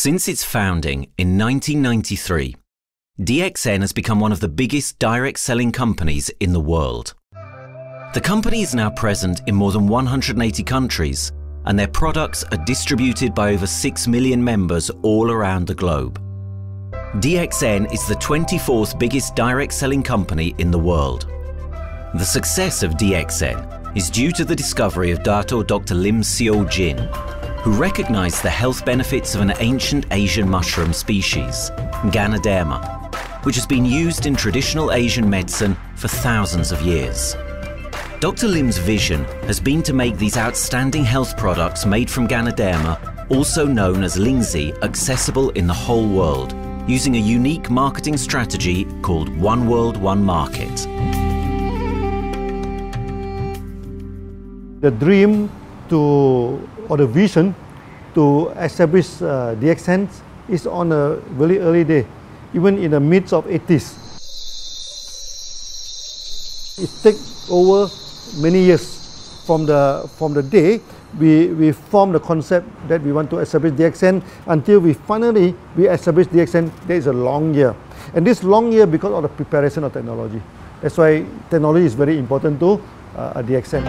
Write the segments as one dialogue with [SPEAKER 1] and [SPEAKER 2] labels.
[SPEAKER 1] Since its founding in 1993, DXN has become one of the biggest direct selling companies in the world. The company is now present in more than 180 countries, and their products are distributed by over 6 million members all around the globe. DXN is the 24th biggest direct selling company in the world. The success of DXN is due to the discovery of Dr. Lim Seo Jin, who recognized the health benefits of an ancient Asian mushroom species, ganoderma, which has been used in traditional Asian medicine for thousands of years. Dr. Lim's vision has been to make these outstanding health products made from ganoderma, also known as Lingzi, accessible in the whole world, using a unique marketing strategy called One World, One Market.
[SPEAKER 2] The dream or the vision to establish DXN is on a very early day, even in the midst of 80s. It takes over many years from the day we formed the concept that we want to establish DXN until we finally establish DXN. There is a long year, and this long year because of the preparation of technology. That's why technology is very important to DXN.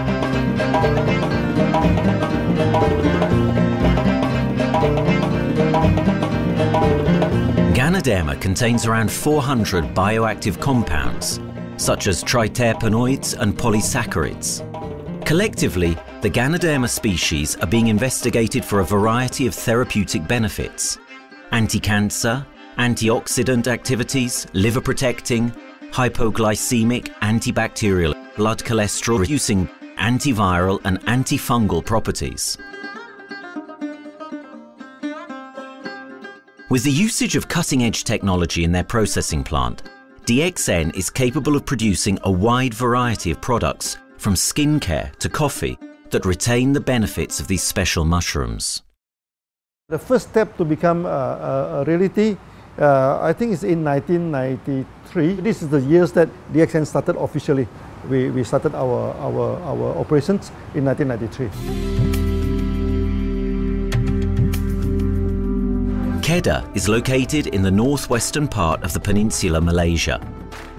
[SPEAKER 1] Ganoderma contains around 400 bioactive compounds, such as triterpenoids and polysaccharids. Collectively, the Ganoderma species are being investigated for a variety of therapeutic benefits: anti-cancer, antioxidant activities, liver protecting, hypoglycemic, antibacterial, blood cholesterol reducing, antiviral and antifungal properties. With the usage of cutting-edge technology in their processing plant, DXN is capable of producing a wide variety of products, from skincare to coffee, that retain the benefits of these special mushrooms.
[SPEAKER 2] The first step to become a reality, I think, is in 1993. This is the years that DXN started officially. We started our operations in 1993.
[SPEAKER 1] Kedah is located in the northwestern part of the peninsula Malaysia,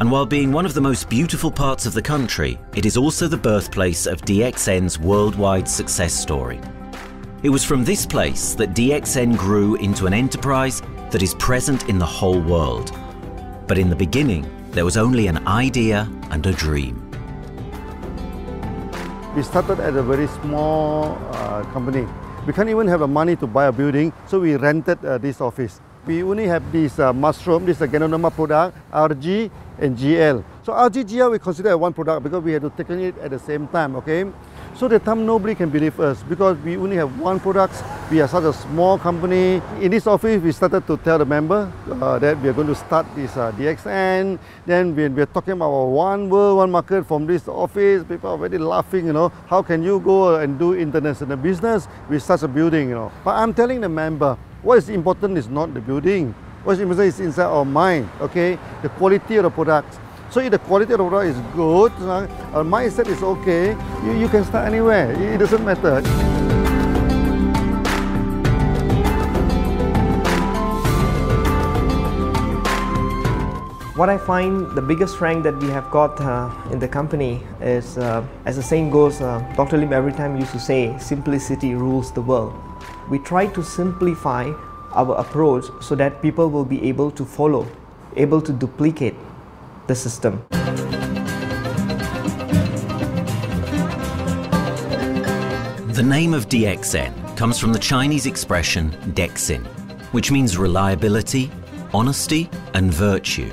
[SPEAKER 1] and while being one of the most beautiful parts of the country, it is also the birthplace of DXN's worldwide success story. It was from this place that DXN grew into an enterprise that is present in the whole world. But in the beginning, there was only an idea and a dream.
[SPEAKER 2] We started at a very small company. We can't even have the money to buy a building, so we rented this office. We only have this mushroom, this ganoderma product, RG and GL. So RG, GL we consider one product because we had to take it at the same time, okay? So the time nobody can believe us because we only have one product. We are such a small company. In this office, we started to tell the member that we are going to start this DXN. Then we are talking about one world, one market from this office. People are very laughing, you know. How can you go and do international business with such a building, you know? But I'm telling the member, what is important is not the building. What is important is inside our mind, okay? The quality of the product. So if the quality of the product is good, our mindset is okay, you can start anywhere. It doesn't matter.
[SPEAKER 3] What I find the biggest strength that we have got in the company is, as the saying goes, Dr. Lim every time used to say, simplicity rules the world. We try to simplify our approach so that people will be able to follow, able to duplicate the system.
[SPEAKER 1] The name of DXN comes from the Chinese expression DXN, which means reliability, honesty and virtue.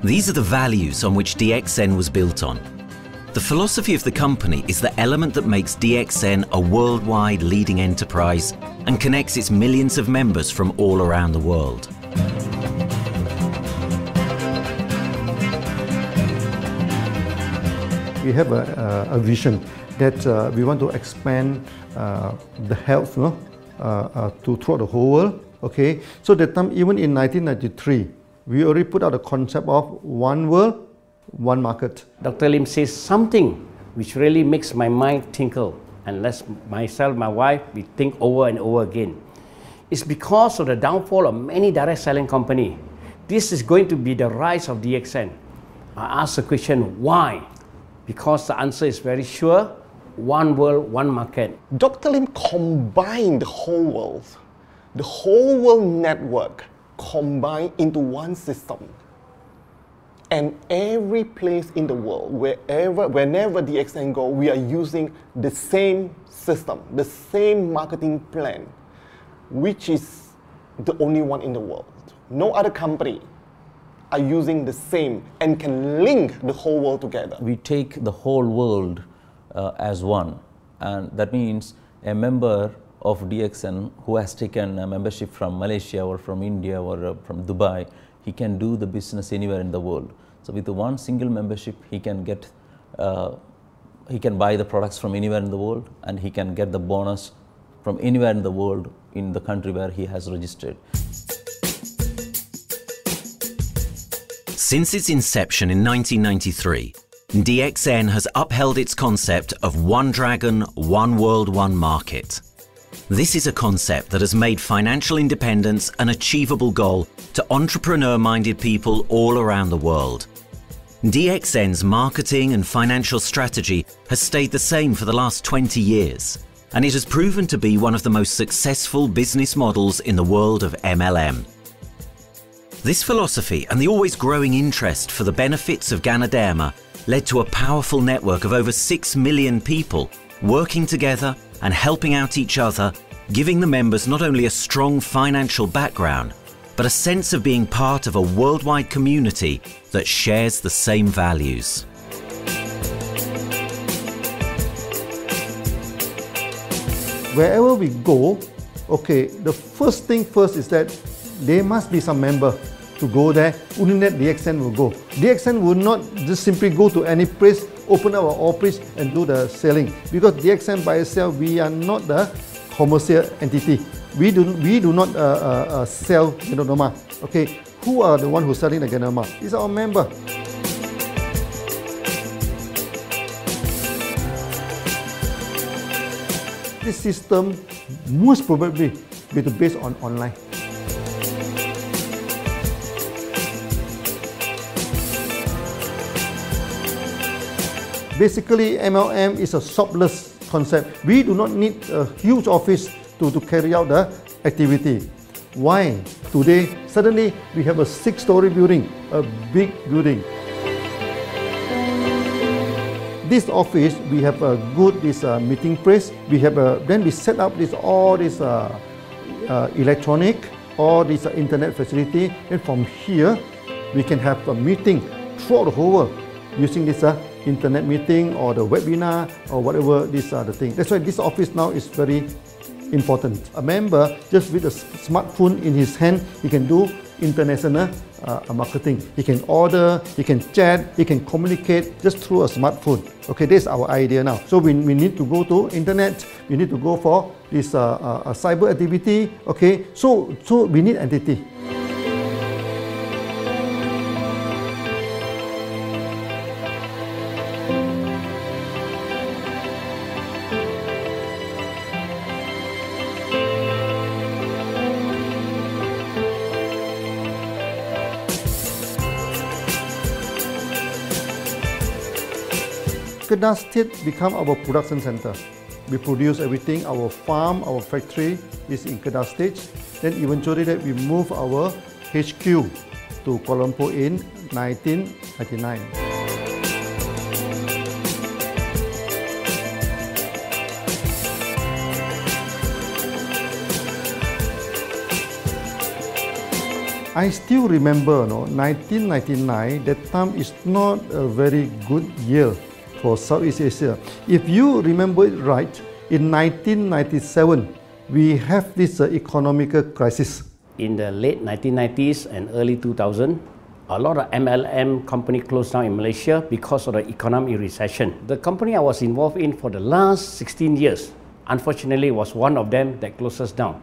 [SPEAKER 1] These are the values on which DXN was built on. The philosophy of the company is the element that makes DXN a worldwide leading enterprise and connects its millions of members from all around the world.
[SPEAKER 2] We have a vision that we want to expand the health to throughout the whole world. Okay, so that time, even in 1993, we already put out the concept of one world, one market.
[SPEAKER 4] Dr. Lim says something which really makes my mind tinkle, and lets myself, my wife, we think over and over again. It's because of the downfall of many direct selling companies. This is going to be the rise of DXN. I ask the question, why? Because the answer is very sure, one world, one market.
[SPEAKER 5] Dr. Lim combined the whole world network combined into one system. And every place in the world, whenever DXN go, we are using the same system, the same marketing plan, which is the only one in the world. No other company are using the same and can link the whole world together.
[SPEAKER 6] We take the whole world as one, and that means a member of DXN who has taken a membership from Malaysia or from India or from Dubai, he can do the business anywhere in the world. So with one single membership, he can get, he can buy the products from anywhere in the world, and he can get the bonus from anywhere in the world in the country where he has registered.
[SPEAKER 1] Since its inception in 1993, DXN has upheld its concept of one dragon, one world, one market. This is a concept that has made financial independence an achievable goal to entrepreneur-minded people all around the world. DXN's marketing and financial strategy has stayed the same for the last 20 years, and it has proven to be one of the most successful business models in the world of MLM. This philosophy and the always growing interest for the benefits of ganoderma led to a powerful network of over 6 million people working together and helping out each other, giving the members not only a strong financial background, but a sense of being part of a worldwide community that shares the same values.
[SPEAKER 2] Wherever we go, okay, the first thing first is that there must be some member to go there. Only that DXN will go. DXN will not just simply go to any place, open our office and do the selling. Because DXN by itself, we are not the commercial entity. We do not sell ganoderma. Okay, who are the one who's selling the ganoderma? It's our member. This system most probably be based on online. Basically, MLM is a shopless concept. We do not need a huge office to carry out the activity. Why? Today, suddenly we have a 6-story building, a big building. This office, we have a good meeting place. We have then we set up all this electronic, all this internet facility, and from here we can have a meeting throughout the whole world using this internet meeting or the webinar or whatever these are the things. That's why this office now is very important. A member, just with a smartphone in his hand, he can do international marketing. He can order, he can chat, he can communicate just through a smartphone. Okay, that's our idea now. So we need to go to internet, we need to go for this cyber activity. Okay, so we need entity. Kedah State become our production center. We produce everything. Our farm, our factory is in Kedah State. Then eventually that we move our HQ to Kuala Lumpur in 1999. I still remember, 1999, that time is not a very good year for Southeast Asia. If you remember it right, in 1997, we have this economic crisis.
[SPEAKER 4] In the late 1990s and early 2000, a lot of MLM companies closed down in Malaysia because of the economic recession. The company I was involved in for the last 16 years, unfortunately, was one of them that closes down.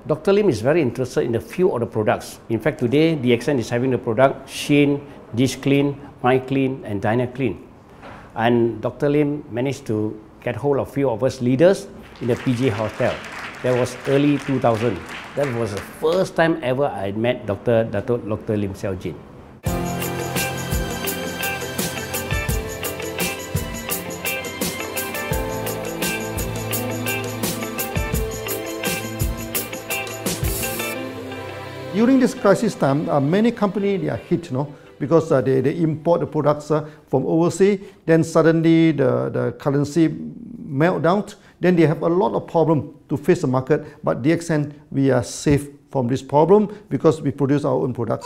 [SPEAKER 4] Dr. Lim is very interested in a few of the products. In fact, today, DXN is having the product Sheen, Dish Clean, My Clean, and Diner Clean. And Dr. Lim managed to get hold of a few of us leaders in the PG Hotel. That was early 2000. That was the first time ever I met Dr. Lim Xiaojin.
[SPEAKER 2] During this crisis time, many companies are hit, because they import the products from overseas. Then suddenly the currency melt down. Then they have a lot of problem to face the market. But DXN, we are safe from this problem because we produce our own products.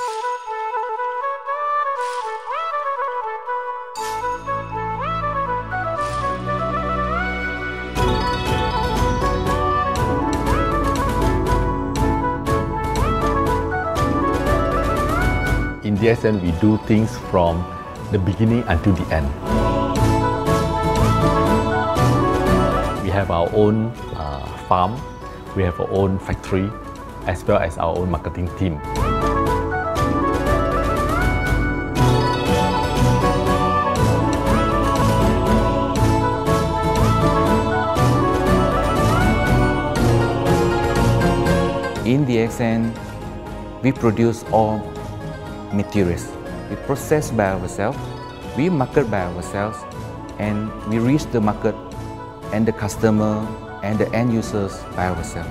[SPEAKER 7] In DXN, we do things from the beginning until the end. We have our own farm, we have our own factory, as well as our own marketing team.
[SPEAKER 8] In DXN, we produce all materials. We process by ourselves, we market by ourselves, and we reach the market and the customer and the end users by ourselves.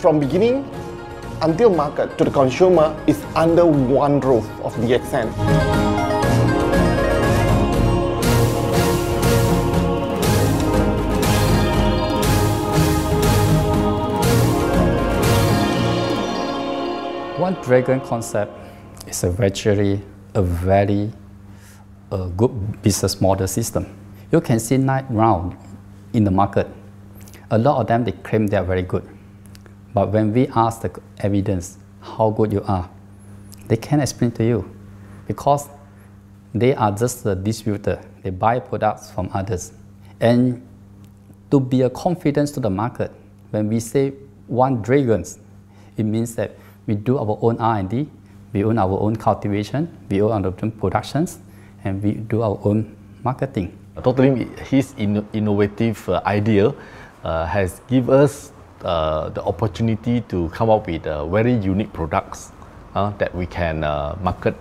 [SPEAKER 5] From beginning until market to the consumer is under one roof of DXN.
[SPEAKER 9] One Dragon concept is a very good business model system. You can see now in the market, a lot of them they claim they are very good. But when we ask the evidence how good you are, they can't explain to you because they are just a distributor. They buy products from others. And to be a confidence to the market, when we say One Dragon, it means that we do our own R&D, we own our own cultivation, we own our own productions, and we do our own marketing.
[SPEAKER 7] Dr. Lim, his innovative idea has given us the opportunity to come up with very unique products that we can market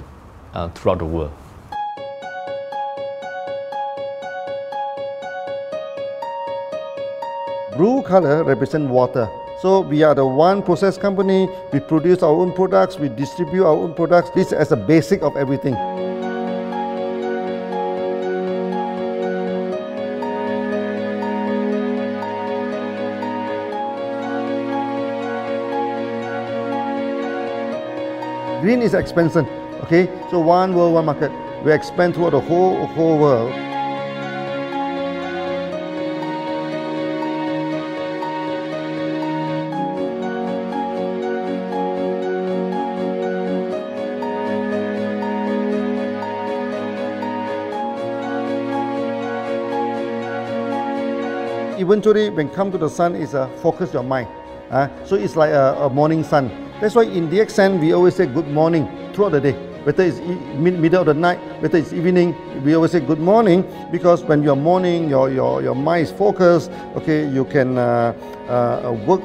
[SPEAKER 7] throughout the world.
[SPEAKER 2] Blue color represents water. So we are the one process company, we produce our own products, we distribute our own products. This is the basic of everything. Green is expansion, okay? So one world, one market. We expand throughout the whole world. Eventually, when come to the sun, is focus your mind. So it's like a morning sun. That's why in DXN, we always say good morning throughout the day. Whether it's middle of the night, whether it's evening, we always say good morning because when you're morning, your mind is focused. Okay, you can work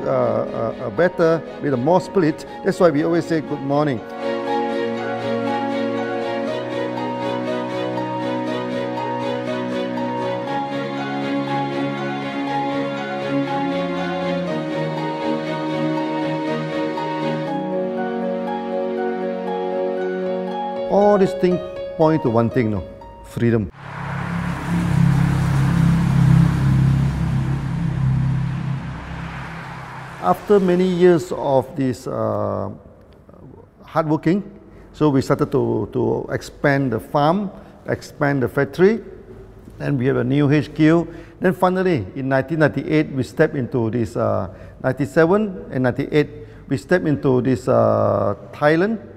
[SPEAKER 2] better with a more spirit. That's why we always say good morning. All these things point to one thing, freedom. After many years of this hard working, so we started to expand the farm, expand the factory, and we have a new HQ. Then finally, in 1998, we stepped into this, 97 and 98, we stepped into this Thailand.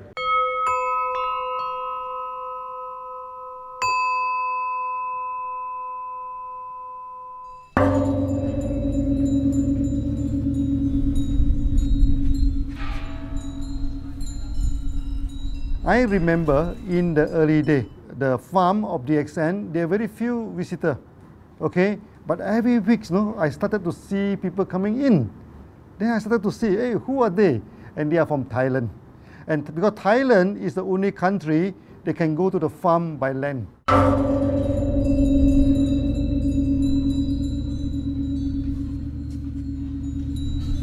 [SPEAKER 2] I remember in the early day, the farm of DXN, there are very few visitors, okay? But every week, I started to see people coming in. Then I started to see, hey, who are they? And they are from Thailand. And because Thailand is the only country they can go to the farm by land.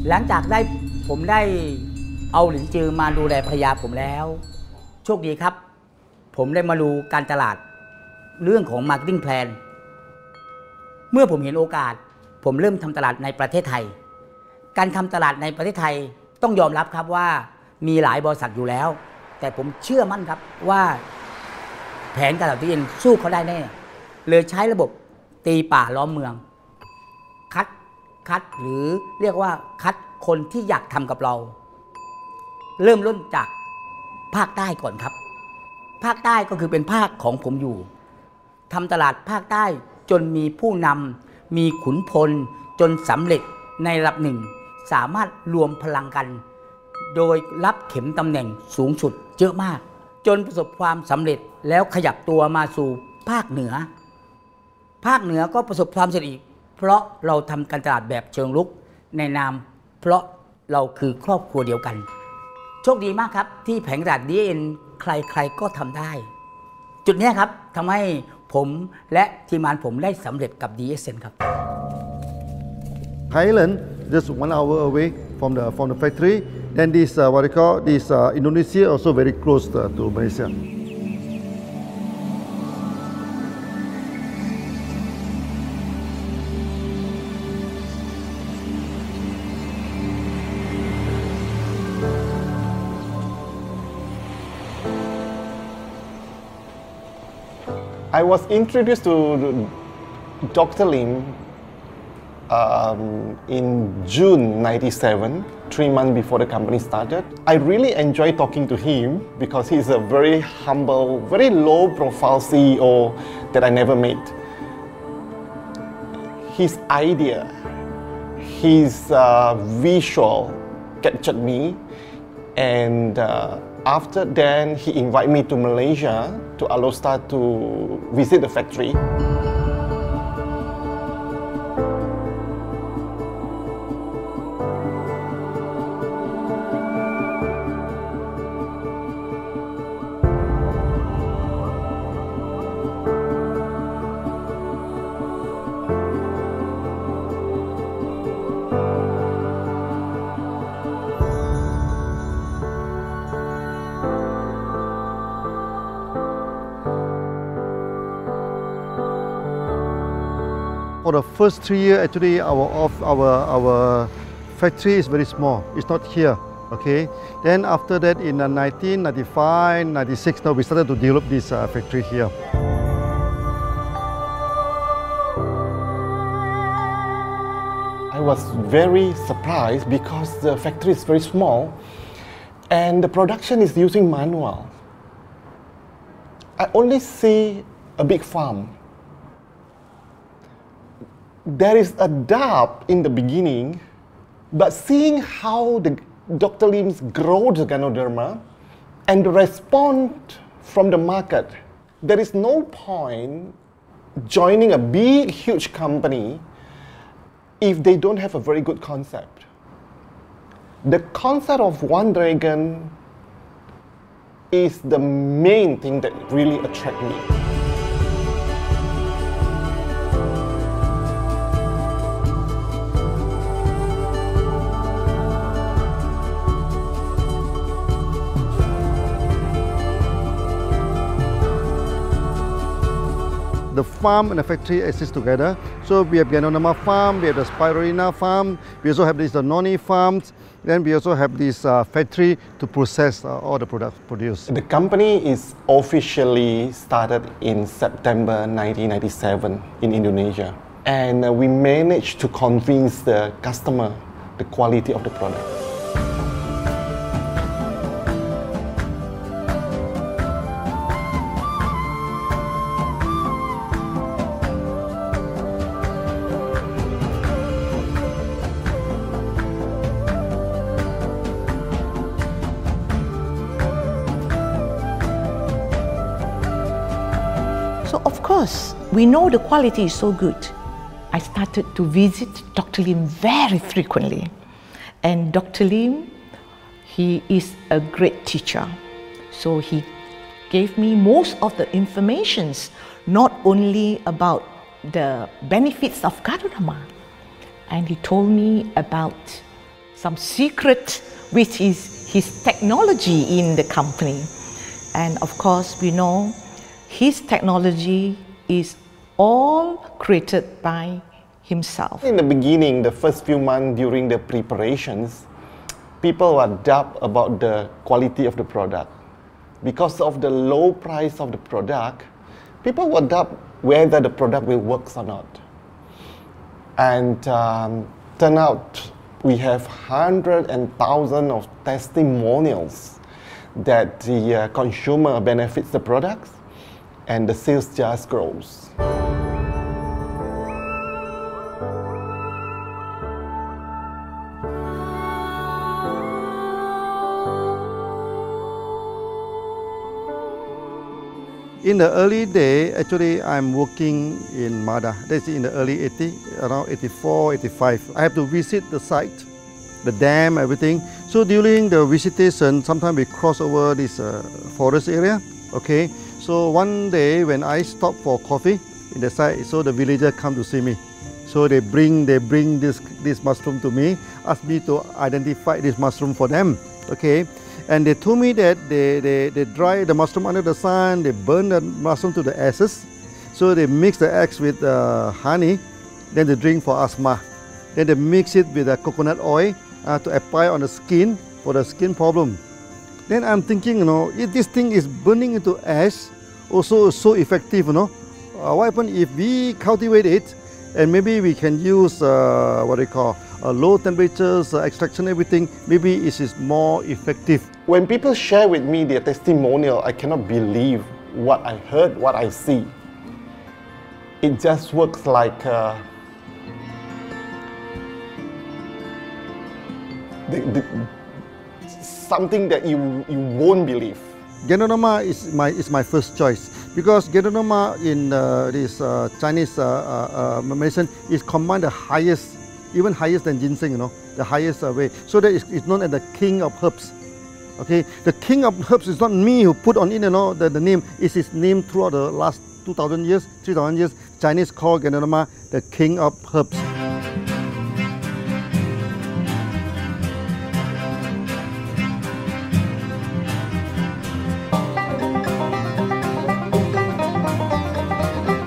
[SPEAKER 10] หลังจากผมได้เอาหลินจือมาดูแลภรรยาผมแล้วโชคดีครับ ผมได้มาดูการตลาดเรื่องของ Marketing Plan เมื่อผมเห็นโอกาสผมเริ่มทำตลาดในประเทศไทยการทำตลาดในประเทศไทยต้องยอมรับครับว่ามีหลายบริษัทอยู่แล้วแต่ผมเชื่อมั่นครับว่าแผนการตลาดที่เอ็นสู้เขาได้แน่เลยใช้ระบบตีป่าล้อมเมืองคัดหรือเรียกว่าคัดคนที่อยากทำกับเราเริ่มต้นจากภาคใต้ก่อนครับภาคใต้ก็คือเป็นภาคของผมอยู่ทำตลาดภาคใต้จนมีผู้นำมีขุนพลจนสำเร็จในระดับหนึ่งสามารถรวมพลังกันโดยรับเข็มตำแหน่งสูงสุดเยอะมากจนประสบความสำเร็จแล้วขยับตัวมาสู่ภาคเหนือก็ประสบความสำเร็จอีกเพราะเราทำการตลาดแบบเชิงรุกในนามเพราะเราคือครอบครัวเดียวกันโชคดีมากครับที่แผงตลาด DXN ใครๆก็ทำได้จุดนี้ครับทำให้ผมและทีมงานผมได้สำเร็จกับ DXN ครับ
[SPEAKER 2] Thailand just 1 hour away from the factory. Then this what they call this Indonesia also very close to Malaysia.
[SPEAKER 5] I was introduced to Dr. Lim in June '97, 3 months before the company started. I really enjoyed talking to him because he's a very humble, very low-profile CEO that I never met. His idea, his visual captured me, and after then he invited me to Malaysia to Alostar to visit the factory.
[SPEAKER 2] For the first 3 years, actually, our factory is very small. It's not here, okay? Then after that, in 1995, 96, now we started to develop this factory here.
[SPEAKER 5] I was very surprised because the factory is very small and the production is using manual. I only see a big farm. There is a doubt in the beginning, but seeing how Dr. Lim's grow the ganoderma and the response from the market, there is no point joining a big, huge company if they don't have a very good concept. The concept of One Dragon is the main thing that really attracts me.
[SPEAKER 2] The farm and the factory exist together. So we have ganoderma farm, we have the spirulina farm, we also have the noni farms, then we also have this factory to process all the products produced.
[SPEAKER 5] The company is officially started in September 1997 in Indonesia. And we managed to convince the customer the quality of the product.
[SPEAKER 11] because we know the quality is so good, I started to visit Dr. Lim very frequently. And Dr. Lim, he is a great teacher. So he gave me most of the informations, not only about the benefits of ganoderma, and he told me about some secret, which is his technology in the company. And of course, we know his technology is all created by himself.
[SPEAKER 5] In the beginning, the first few months during the preparations, people were doubt about the quality of the product. Because of the low price of the product, people were doubt whether the product will work or not. And turn out we have hundreds and thousands of testimonials that the consumer benefits the products and the sales just grows.
[SPEAKER 2] In the early day, actually, I'm working in Mada. That's in the early 80s, around 84, 85. I have to visit the site, the dam, everything. So during the visitation, sometimes we cross over this forest area. Okay. So one day when I stop for coffee in the site, so the villagers come to see me. So they bring this mushroom to me, ask me to identify this mushroom for them. Okay. And they told me that they dry the mushroom under the sun, they burn the mushroom to the ashes. So they mix the eggs with honey, then they drink for asthma. Then they mix it with coconut oil to apply on the skin for the skin problem. Then I'm thinking, you know, if this thing is burning into ash, also so effective, you know, what happens if we cultivate it and maybe we can use what they call low temperatures, extraction, everything, maybe it is more effective.
[SPEAKER 5] When people share with me their testimonial, I cannot believe what I heard, what I see. It just works like something that you won't believe.
[SPEAKER 2] Ganoderma is my first choice because ganoderma in this Chinese medicine is combined the highest, even higher than ginseng, you know, the highest way. So that it's known as the king of herbs. Okay, the king of herbs is not me who put on it, you know, the name. It's his name throughout the last 2,000 years, 3,000 years. Chinese call ganoderma the king of herbs.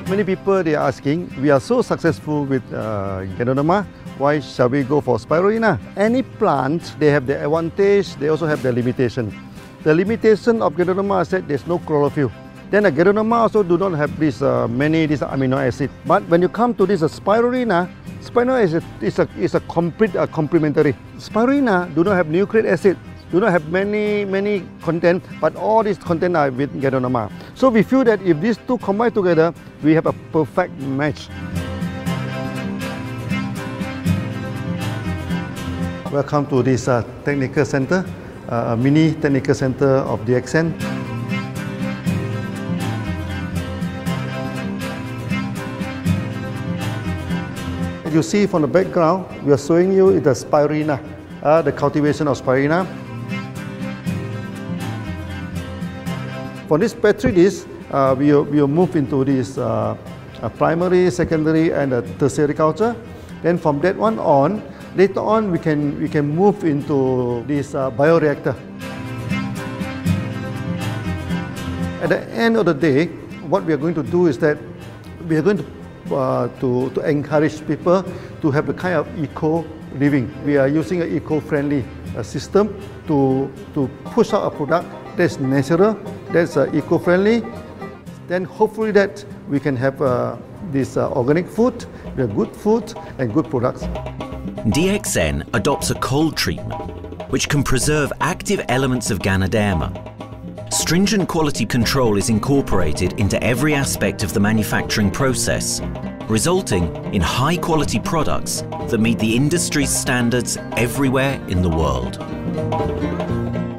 [SPEAKER 2] Many people they are asking, we are so successful with ganoderma, why shall we go for spirulina? Any plant, they have the advantage, they also have the limitation. The limitation of ganoderma is that there's no chlorophyll. Then the ganoderma also do not have this many amino acids. But when you come to this spirulina, spirulina is a complete complementary. Spirulina do not have nucleic acid, do not have many content, but all these content are with ganoderma. So we feel that if these two combine together, we have a perfect match. Welcome to this technical center, a mini technical center of DXN. As you see from the background, we are showing you the spirulina, the cultivation of spirulina. For this petri dish, we will move into this primary, secondary, and tertiary culture. Then from that one on, later on we can move into this bioreactor. At the end of the day, what we are going to do is that we are going to encourage people to have the kind of eco living. We are using an eco-friendly system to push out a product that's natural, that's eco-friendly. Then hopefully that we can have this organic food, good food and good products.
[SPEAKER 1] DXN adopts a cold treatment which can preserve active elements of ganoderma. Stringent quality control is incorporated into every aspect of the manufacturing process, resulting in high-quality products that meet the industry's standards everywhere in the world.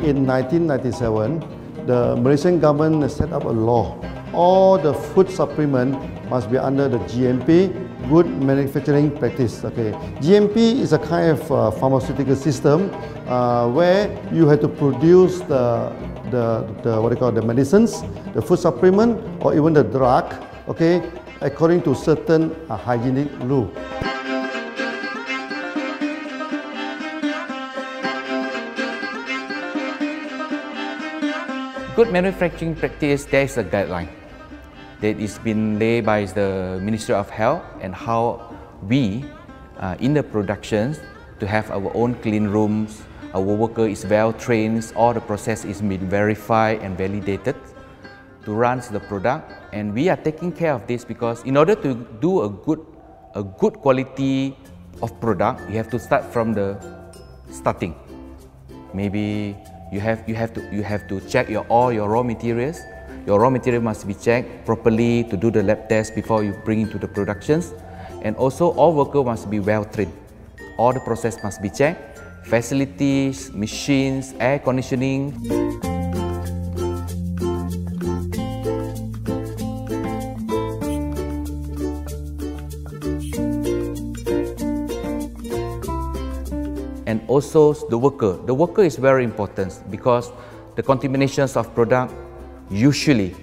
[SPEAKER 2] In 1997, the Malaysian government set up a law all the food supplement must be under the GMP, good manufacturing practice. Okay, GMP is a kind of pharmaceutical system where you have to produce the what they call the medicines, the food supplement, or even the drug. Okay, according to certain hygienic rule.
[SPEAKER 8] Good manufacturing practice, there is a guideline that is been laid by the Ministry of Health, and how we in the productions to have our own clean rooms, our worker is well trained, all the process is been verified and validated to run the product, and we are taking care of this because in order to do a good quality of product, you have to start from the starting. Maybe you have to check all your raw materials. Your raw material must be checked properly to do the lab test before you bring into the productions. And also all workers must be well trained. All the process must be checked. Facilities, machines, air conditioning. And also the worker. The worker is very important because the contaminations of product usually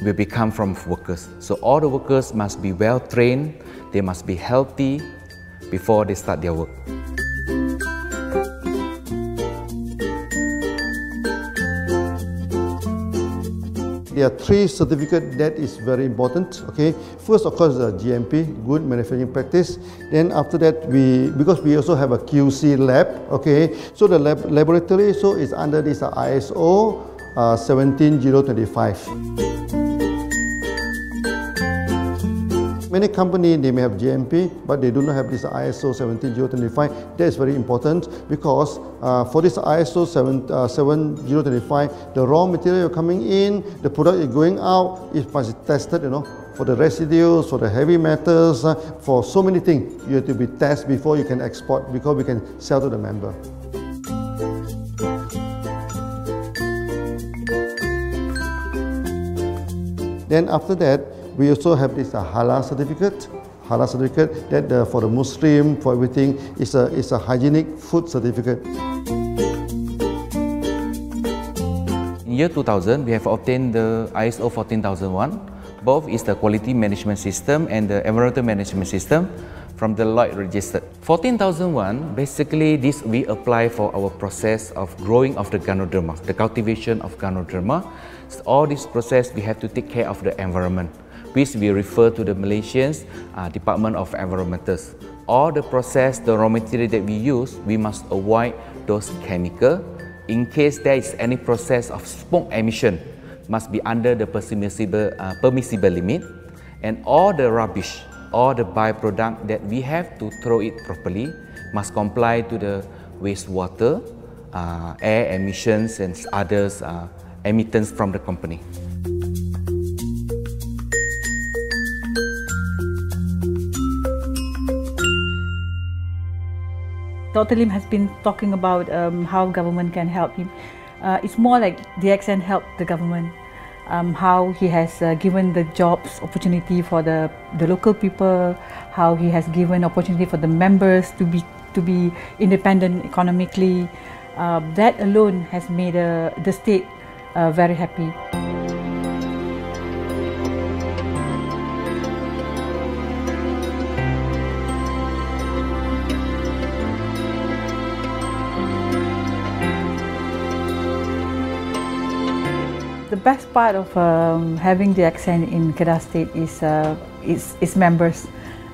[SPEAKER 8] will become from workers. So all the workers must be well trained, they must be healthy before they start their work.
[SPEAKER 2] There are 3 certificates that is very important. Okay, first of course the GMP, good manufacturing practice. Then after that because we also have a QC lab. Okay, so the laboratory so is under this ISO 17025. Many companies they may have GMP, but they do not have this ISO 17025. That is very important because for this ISO 17025, the raw material coming in, the product is going out, it must be tested, for the residues, for the heavy metals, for so many things. You have to be tested before you can export, because we can sell to the member. Then after that, we also have this halal certificate. Halal certificate that for the Muslim, for everything, is a hygienic food certificate.
[SPEAKER 8] In year 2000, we have obtained the ISO 14001. Both is the quality management system and the environmental management system from the Lloyd registered. 14001, basically this we apply for our process of growing of the ganoderma, the cultivation of ganoderma. So all this process we have to take care of the environment, which we refer to the Malaysians Department of Environmentals. All the process, the raw material that we use, we must avoid those chemicals. In case there is any process of smoke emission, must be under the permissible limit, and all the rubbish, all the byproduct that we have to throw it properly must comply to the wastewater, air emissions and others emittance from the company.
[SPEAKER 12] Dr. Lim has been talking about how government can help him. It's more like DXN helped the government, how he has given the jobs opportunity for the local people, how he has given opportunity for the members to be independent economically. That alone has made the state very happy. The best part of having the DXN in Kedah State is its members.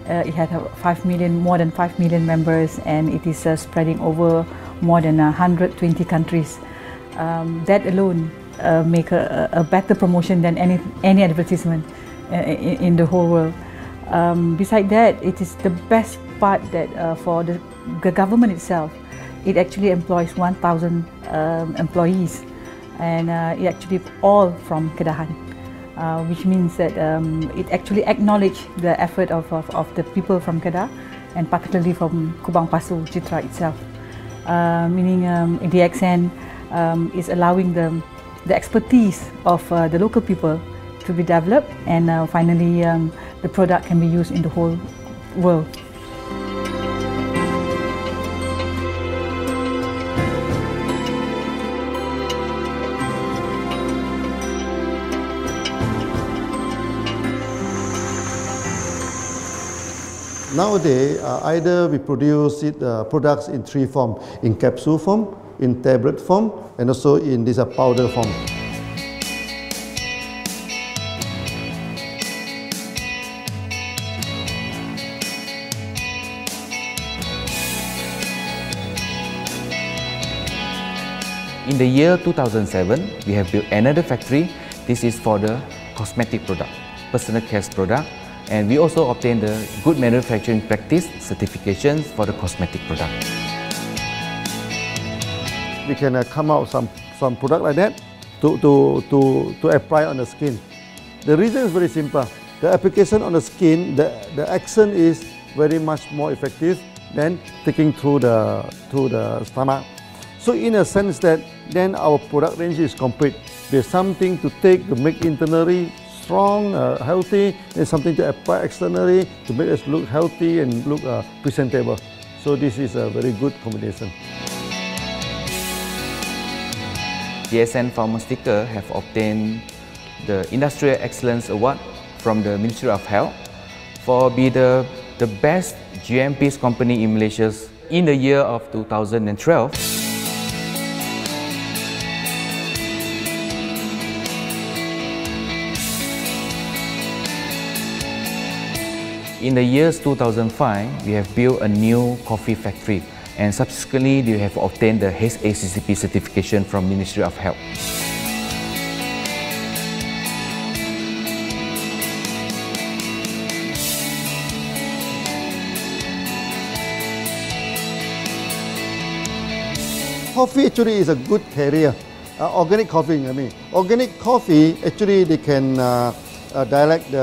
[SPEAKER 12] It had more than 5 million members, and it is spreading over more than 120 countries. That alone make a better promotion than any advertisement in the whole world. Besides that, it is the best part that for the government itself, it actually employs 1,000 employees. And it actually all from Kedahan, which means that it actually acknowledges the effort of the people from Kedah, and particularly from Kubang Pasu Citra itself. Meaning DXN is allowing the expertise of the local people to be developed, and finally the product can be used in the whole world.
[SPEAKER 2] Nowadays, either we produce products in three forms: in capsule form, in tablet form, and also in this powder form.
[SPEAKER 8] In the year 2007, we have built another factory. This is for the cosmetic product, personal care product, and we also obtained the Good Manufacturing Practice certifications for the cosmetic product.
[SPEAKER 2] We can come out some product like that to apply on the skin. The reason is very simple. The application on the skin, the action is very much more effective than taking through the stomach. So in a sense that then our product range is complete. There's something to take to make internally strong, healthy, and something to apply externally to make us look healthy and look presentable. So this is a very good combination.
[SPEAKER 8] DXN Pharmaceutical have obtained the Industrial Excellence Award from the Ministry of Health for being the best GMP company in Malaysia in the year of 2012. In the years 2005, we have built a new coffee factory, and subsequently we have obtained the HACCP certification from Ministry of Health.
[SPEAKER 2] Coffee actually is a good carrier. Organic coffee, I mean. Organic coffee, actually they can dilate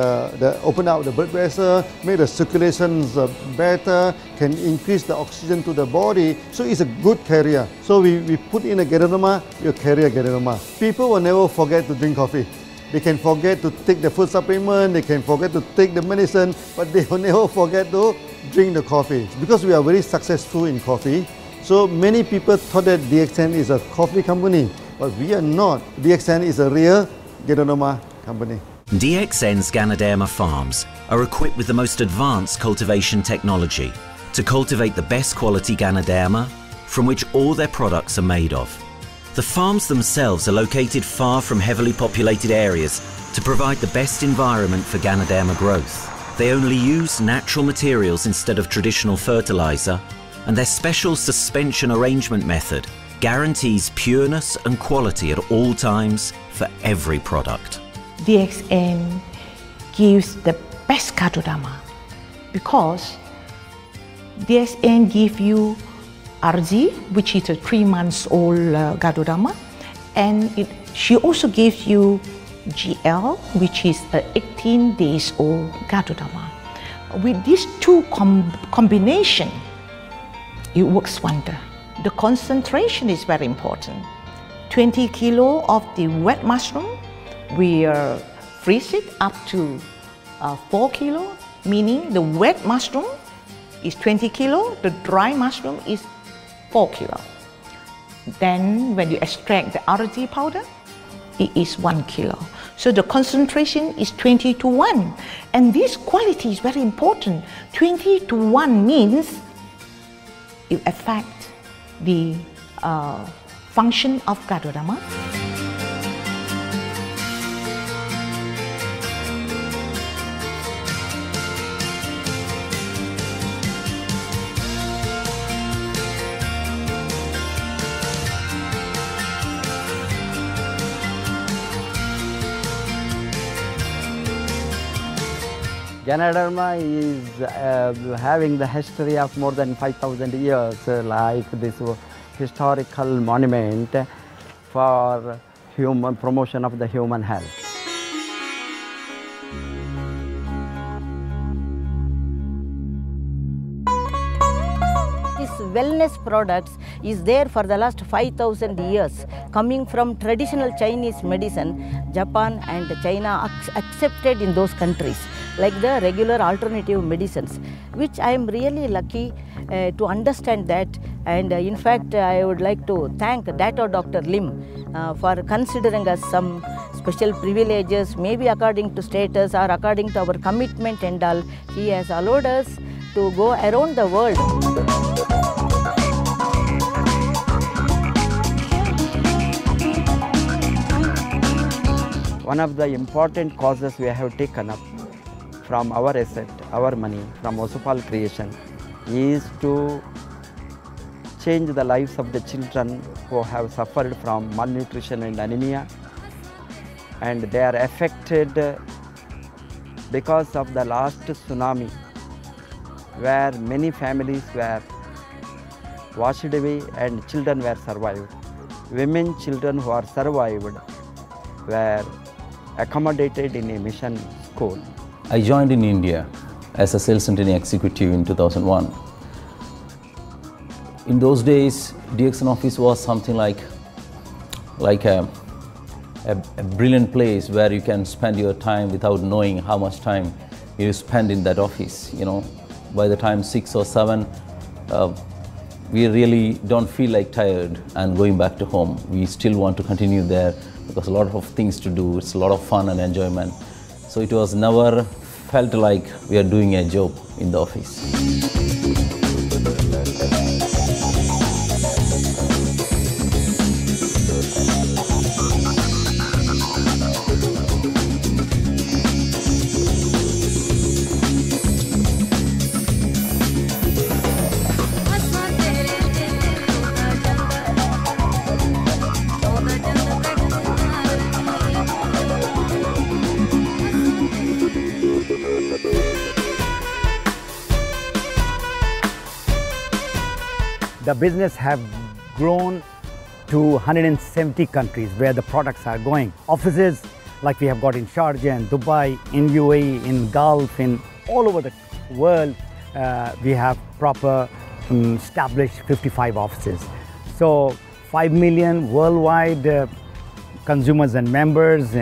[SPEAKER 2] open out the blood vessel, make the circulations better, can increase the oxygen to the body. So it's a good carrier. So we put in a ganoderma, you carry a ganoderma. People will never forget to drink coffee. They can forget to take the food supplement, they can forget to take the medicine, but they will never forget to drink the coffee. Because we are very successful in coffee, so many people thought that DXN is a coffee company, but we are not. DXN is a real ganoderma company.
[SPEAKER 1] DXN's Ganoderma farms are equipped with the most advanced cultivation technology to cultivate the best quality Ganoderma from which all their products are made of. The farms themselves are located far from heavily populated areas to provide the best environment for Ganoderma growth. They only use natural materials instead of traditional fertilizer, and their special suspension arrangement method guarantees pureness and quality at all times for every product.
[SPEAKER 11] DXN gives the best ganoderma because DXN gives you RZ, which is a 3-month-old ganoderma, and she also gives you GL, which is a 18-days-old ganoderma. With these two combination, it works wonder. The concentration is very important. 20 kilo of the wet mushroom, we freeze it up to 4 kilo, meaning the wet mushroom is 20 kilo, the dry mushroom is 4 kilo. Then when you extract the RZ powder, it is 1 kilo. So the concentration is 20:1. And this quality is very important. 20:1 means it affects the function of ganoderma.
[SPEAKER 13] Ganoderma is having the history of more than 5,000 years, like this historical monument for human promotion of the human health.
[SPEAKER 14] This wellness products is there for the last 5,000 years, coming from traditional Chinese medicine. Japan and China accepted in those countries, like the regular alternative medicines, which I am really lucky to understand that. And in fact, I would like to thank Dr. Lim for considering us some special privileges, maybe according to status or according to our commitment and all. He has allowed us to go around the world.
[SPEAKER 13] One of the important causes we have taken up from our asset, our money, from Osopal creation, is to change the lives of the children who have suffered from malnutrition and anemia, and they are affected because of the last tsunami, where many families were washed away and children were survived. Women, children who are survived were accommodated in a mission school.
[SPEAKER 6] I joined in India as a sales and training executive in 2001. In those days, DXN office was something like a brilliant place where you can spend your time without knowing how much time you spend in that office. You know, by the time 6 or 7, we really don't feel like tired and going back to home. We still want to continue there because a lot of things to do. It's a lot of fun and enjoyment. So it was never felt like we are doing a job in the office.
[SPEAKER 15] The business have grown to 170 countries where the products are going. Offices like we have got in Sharjah and Dubai, in UAE, in Gulf, in all over the world, we have proper established 55 offices. So 5 million worldwide consumers and members.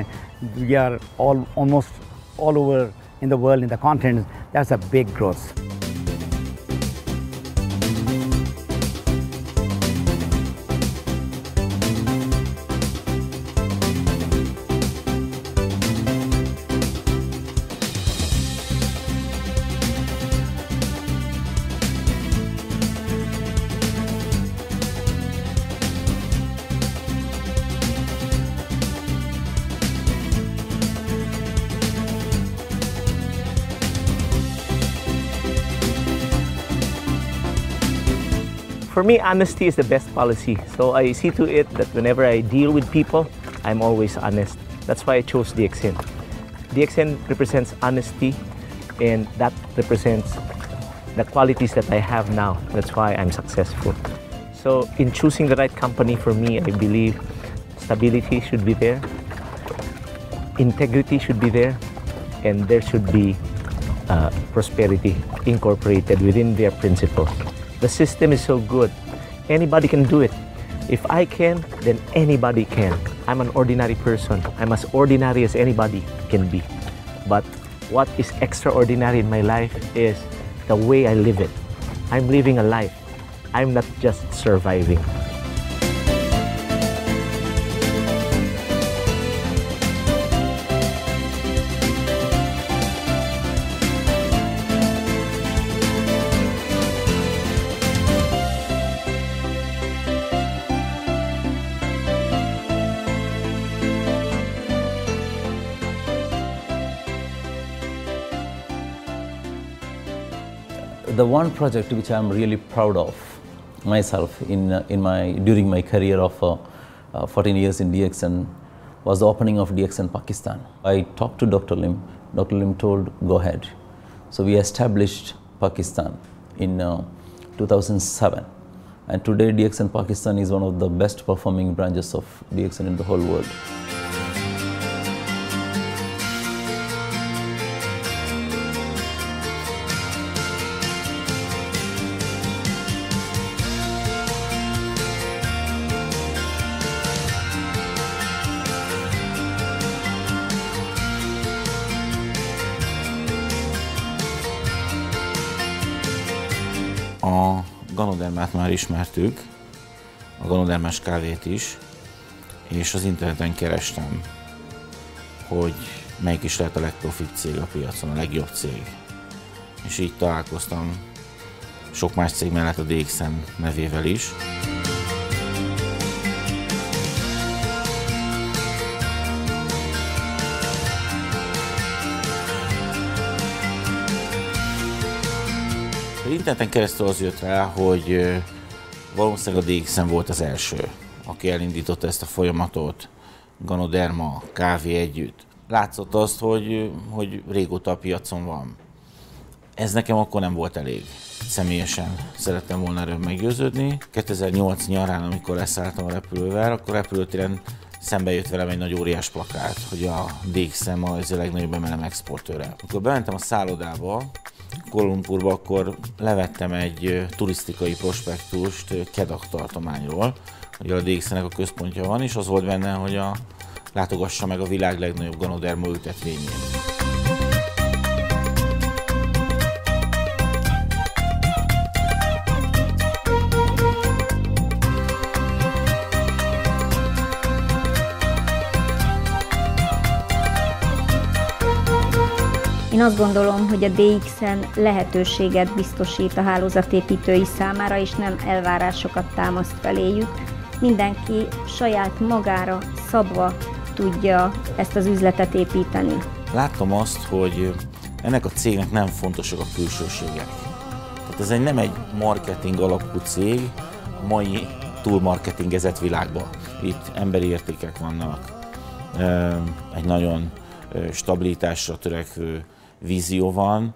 [SPEAKER 15] We are almost all over in the world, in the continent. That's a big growth.
[SPEAKER 3] For me, honesty is the best policy. So I see to it that whenever I deal with people, I'm always honest. That's why I chose DXN. DXN represents honesty, and that represents the qualities that I have now. That's why I'm successful. So in choosing the right company for me, I believe stability should be there, integrity should be there, and there should be prosperity incorporated within their principle. The system is so good. Anybody can do it. If I can, then anybody can. I'm an ordinary person. I'm as ordinary as anybody can be. But what is extraordinary in my life is the way I live it. I'm living a life. I'm not just surviving.
[SPEAKER 6] The one project which I am really proud of myself during my career of 14 years in DXN was the opening of DXN Pakistan. I talked to Dr. Lim. Dr. Lim told, go ahead. So we established Pakistan in 2007. And today DXN Pakistan is one of the best performing branches of DXN in the whole world.
[SPEAKER 16] A ganodermát már ismertük, a ganodermás kávét is, és az interneten kerestem, hogy melyik is lehet a legprofit cég a piacon, a legjobb cég. És így találkoztam sok más cég mellett a DXN nevével is. Az interneten keresztül az jött rá, hogy valószínűleg a DXN volt az első, aki elindította ezt a folyamatot, ganoderma, kávé együtt. Látszott azt, hogy régóta a piacon van. Ez nekem akkor nem volt elég. Személyesen szerettem volna erről meggyőződni. 2008 nyarán, amikor leszálltam a repülővel, akkor repülőtéren szembe jött velem egy nagy óriás plakát, hogy a DXN az a legnagyobb MLM exportőre. Amikor bementem a szállodába, Kuala Lumpurba, akkor levettem egy turisztikai prospektust Kedah tartományról, hogy a DXN-nek a központja van, és az volt benne, hogy látogassa meg a világ legnagyobb ganoderma ültetvényét.
[SPEAKER 17] Én azt gondolom, hogy a DXN lehetőséget biztosít a hálózatépítői számára, és nem elvárásokat támaszt feléjük. Mindenki saját magára szabva tudja ezt az üzletet építeni.
[SPEAKER 16] Láttam azt, hogy ennek a cégnek nem fontosak a külsőségek. Tehát ez nem egy marketing alapú cég a mai túlmarketingezett világban. Itt emberi értékek vannak, egy nagyon stabilitásra törekvő vízió van,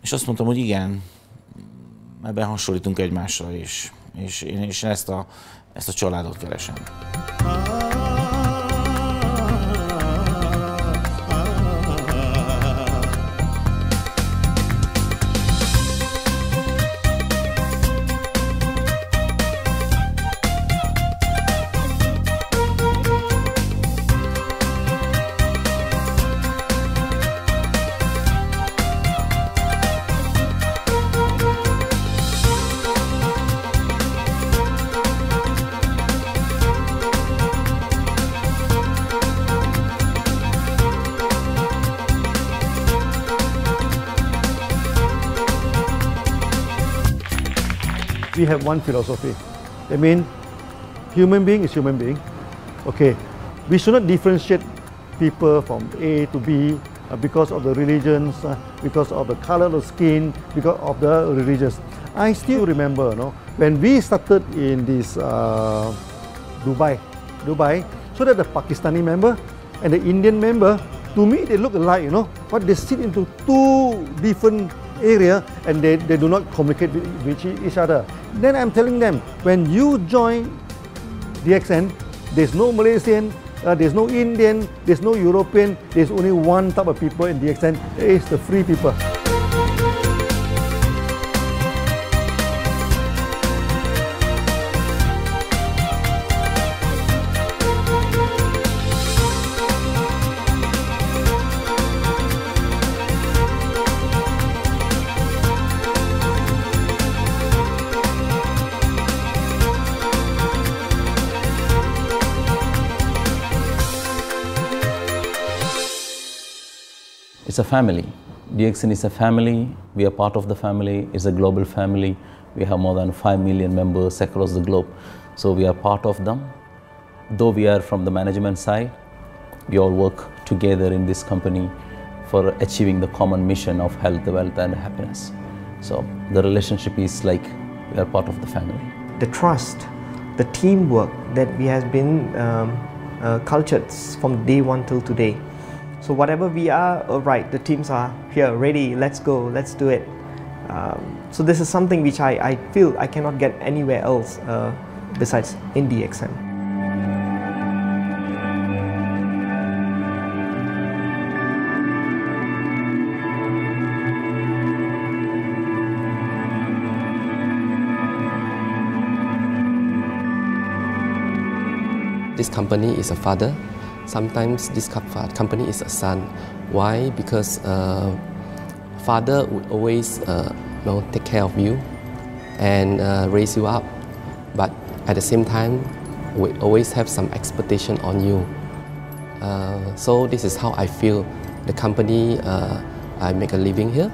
[SPEAKER 16] és azt mondtam, hogy igen, ebben hasonlítunk egymásra is, és én ezt a családot keresem.
[SPEAKER 2] We have one philosophy. I mean, human being is human being. Okay, we should not differentiate people from A to B because of the religions, because of the color of skin, because of the religions. I still remember, when we started in this Dubai, so that the Pakistani member and the Indian member, to me they look alike, but they sit into two different area and they do not communicate with each other. Then I'm telling them, when you join DXN, there's no Malaysian, there's no Indian, there's no European, there's only one type of people in DXN, it's the free people.
[SPEAKER 6] It's a family. DXN is a family. We are part of the family. It's a global family. We have more than 5 million members across the globe. So we are part of them. Though we are from the management side, we all work together in this company for achieving the common mission of health, wealth and happiness. So the relationship is like we are part of the family.
[SPEAKER 3] The trust, the teamwork that we has been cultured from day one till today. So whatever we are, right, the teams are here, ready, let's go, let's do it. So this is something which I feel I cannot get anywhere else besides in DXN.
[SPEAKER 18] This company is a father. Sometimes this company is a son. Why? Because father would always take care of you, and raise you up. But at the same time, we always have some expectation on you. So this is how I feel. The company, I make a living here,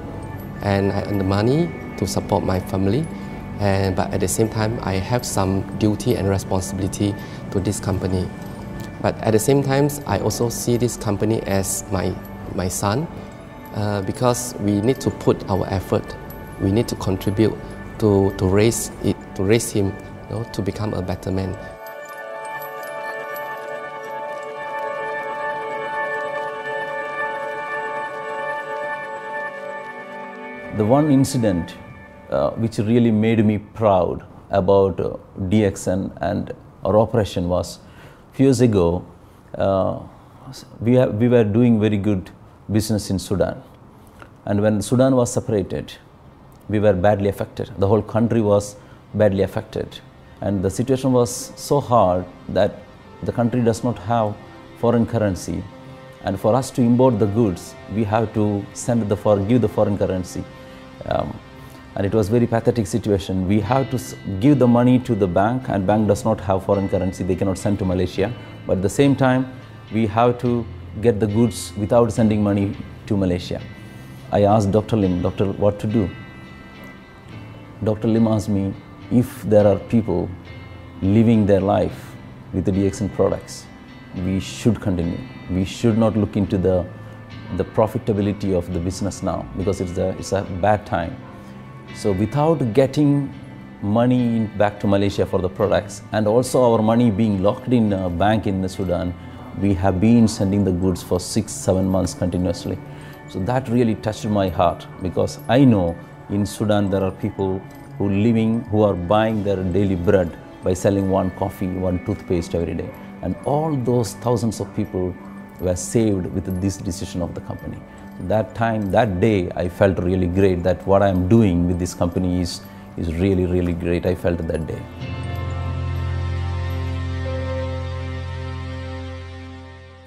[SPEAKER 18] and I earn the money to support my family. But at the same time, I have some duty and responsibility to this company. But at the same time, I also see this company as my son, because we need to put our effort. We need to contribute to raise it, to raise him, you know, to become a better man.
[SPEAKER 6] The one incident which really made me proud about DXN and our operation was a few years ago. We were doing very good business in Sudan, and when Sudan was separated, we were badly affected. The whole country was badly affected, and the situation was so hard that the country does not have foreign currency, and for us to import the goods, we have to give the foreign currency. And it was very pathetic situation. We have to give the money to the bank, and bank does not have foreign currency. They cannot send to Malaysia. But at the same time, we have to get the goods without sending money to Malaysia. I asked Dr. Lim, doctor, what to do? Dr. Lim asked me if there are people living their life with the DXN products, we should continue. We should not look into the profitability of the business now, because it's a bad time. So without getting money back to Malaysia for the products, and also our money being locked in a bank in the Sudan, we have been sending the goods for 6-7 months continuously. So that really touched my heart, because I know in Sudan there are people who are buying their daily bread by selling one coffee, one toothpaste every day. And all those thousands of people were saved with this decision of the company. That time, that day, I felt really great that what I am doing with this company is really, really great. I felt that day.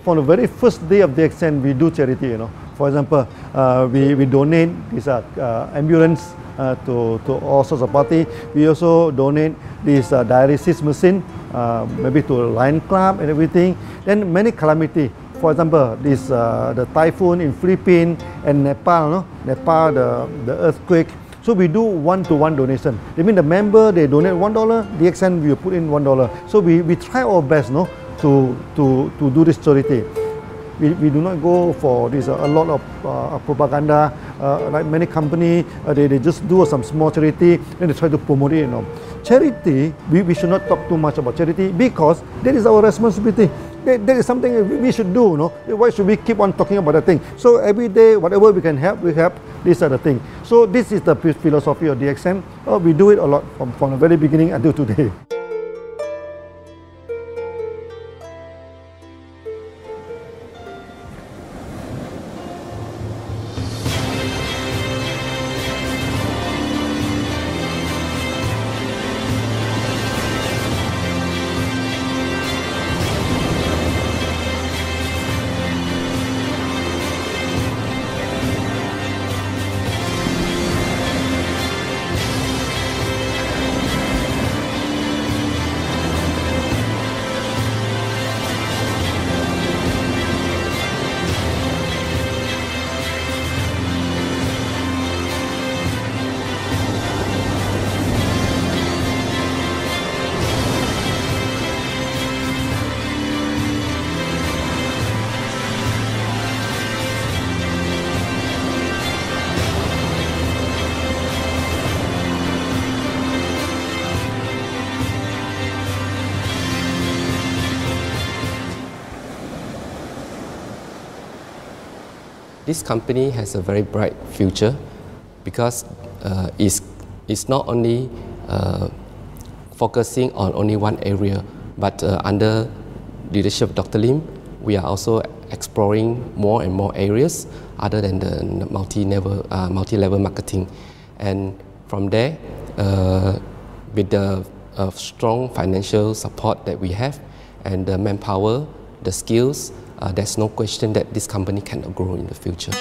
[SPEAKER 2] From the very first day of DXN, we do charity, you know. For example, we donate this ambulance to all sorts of parties. We also donate this dialysis machine, maybe to Lion Club and everything. Then many calamity. For example, this the typhoon in Philippines and Nepal, no? Nepal, the earthquake. So we do one-to-one donation. I mean, the member, they donate $1, DXN will put in $1. So we try our best, no, to do this charity. We do not go for this a lot of propaganda, like many companies. They just do some small charity, then they try to promote it, you know. Charity, we should not talk too much about charity, because that is our responsibility. That is something we should do, no? Why should we keep on talking about that thing? So every day, whatever we can help, we help. These are the things. So this is the philosophy of DXN. We do it a lot from the very beginning until today.
[SPEAKER 18] This company has a very bright future, because it's not only focusing on only one area, but under leadership of Dr. Lim, we are also exploring more and more areas other than the multi-level marketing. And from there, with the strong financial support that we have and the manpower, the skills, there's no question that this company cannot grow in the future.
[SPEAKER 2] เ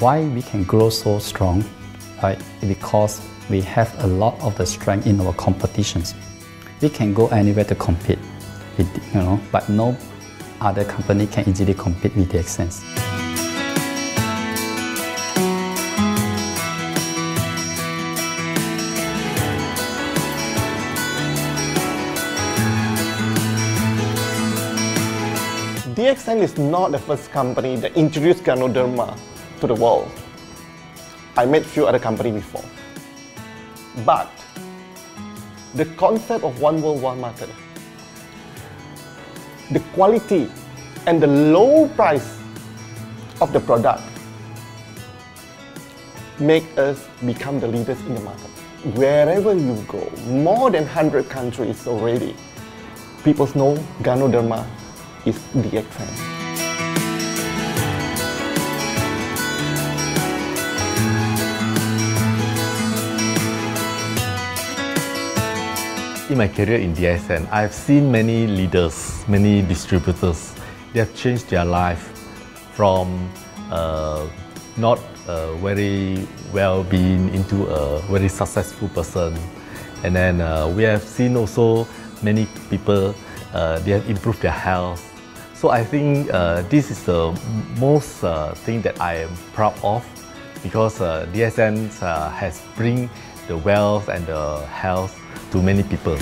[SPEAKER 9] Why we can grow so strong? Right? Because we have a lot of the strength in our competitions. We can go anywhere to compete, but no other company can easily compete with DXN.
[SPEAKER 5] DXN is not the first company that introduced ganoderma to the world. I met few other companies before. But the concept of one world, one market, the quality and the low price of the product make us become the leaders in the market. Wherever you go, more than 100 countries already, people know ganoderma is DXN.
[SPEAKER 7] In my career in DXN, I've seen many leaders, many distributors. They have changed their life from not very well-being into a very successful person. And then we have seen also many people, they have improved their health. So I think this is the most thing that I am proud of, because DXN has bring the wealth and the health to many people.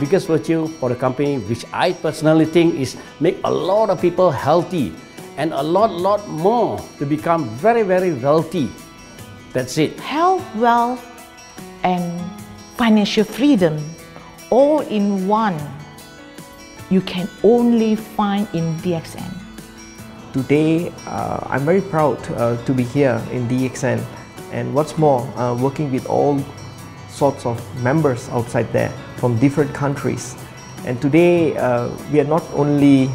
[SPEAKER 4] Biggest virtue for the company, which I personally think is make a lot of people healthy and a lot more to become very wealthy. That's it.
[SPEAKER 11] Health, wealth, and financial freedom all in one. You can only find in DXN.
[SPEAKER 3] Today, I'm very proud to be here in DXN, and what's more, working with all sorts of members outside there from different countries. And today, we are not only,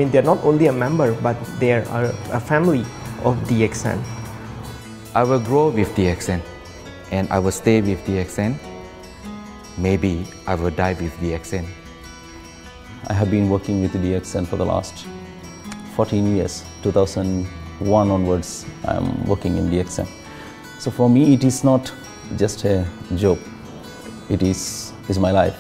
[SPEAKER 3] they're not only a member, but they are a family of DXN.
[SPEAKER 8] I will grow with DXN, and I will stay with DXN. Maybe I will die with DXN.
[SPEAKER 6] I have been working with DXN for the last 14 years. 2001 onwards, I am working in DXN. So for me, it is not just a job. It is my life.